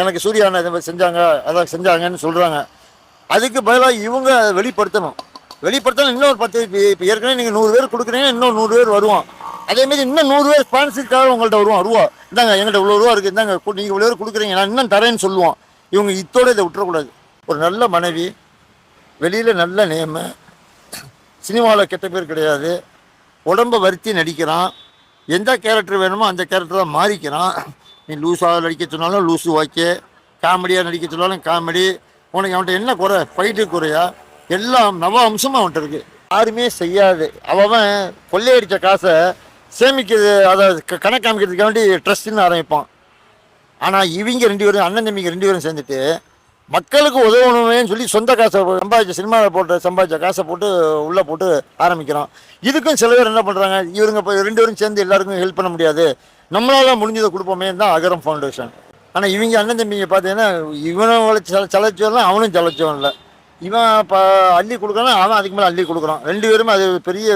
எனக்கு சூர்யா இதை மாதிரி செஞ்சாங்க அதான் செஞ்சாங்கன்னு சொல்கிறாங்க. அதுக்கு பதிலாக இவங்க வெளிப்படுத்தணும். இன்னொரு 10 இப்போ ஏற்கனவே நீங்கள் 100 பேர் கொடுக்குறீங்க, இன்னும் 100 பேர் வருவோம். அதேமாரி இன்னும் 100 பேர் ஸ்பான்சருக்காக உங்கள்கிட்ட வருவோம். ரூபா இந்தாங்க, எங்கள்கிட்ட இவ்வளோ ரூபா இருக்குது, இந்தாங்க நீங்கள் இவ்வளோ பேர் கொடுக்குறீங்க, நான் இன்னும் தரேன்னு சொல்லுவோம். இவங்க இத்தோட இதை விட்டுறக்கூடாது. ஒரு நல்ல மனைவி, வெளியில் நல்ல நேமு, சினிமாவில் கெட்ட பேர் கிடையாது, உடம்பை வருத்தி நடிக்கிறான், எந்த கேரக்டர் வேணுமோ அந்த கேரக்டர் தான் மாறிக்கிறான். நீ லூஸாக நடிக்க சொன்னாலும் லூஸு ஓகே, காமெடியாக நடிக்க சொன்னாலும் காமெடி. உனக்கு அவன்கிட்ட என்ன குறை? ஃபைட்டு குறையா? எல்லாம் நவ அம்சமாக அவன்கிட்ட இருக்குது. யாருமே செய்யாது. அவன் கொள்ளையடித்த காசை சேமிக்கிறது, அதை கணக்கு காமிக்கிறதுக்கு வேண்டி ட்ரஸ்ட்டுன்னு ஆரம்பிப்பான். ஆனால் இவங்க 2 பேரும், அண்ணன் தம்பிங்க 2 பேரும் சேர்ந்துட்டு மக்களுக்கு உதவணுமேன்னு சொல்லி சொந்த காசை சம்பாதிச்ச, சினிமாவில் சம்பாதிச்ச காசை போட்டு உள்ளே போட்டு ஆரம்பிக்கிறோம். இதுக்கும் சில பேர் என்ன பண்ணுறாங்க, இவங்க இப்போ 2 பேரும் சேர்ந்து எல்லாருக்கும் ஹெல்ப் பண்ண முடியாது, நம்மளால முடிஞ்சதை கொடுப்போமே தான் அகரம் ஃபவுண்டேஷன். ஆனால் இவங்க அண்ணன் தம்பிங்க பார்த்தீங்கன்னா, இவனும் சலைச்சவன், அவனும் சலைச்சவன் இல்லை. இவன் இப்போ அள்ளி கொடுக்குறான், அவன் அதுக்கு மேலே அள்ளி கொடுக்குறான். 2 பேருமே அது பெரிய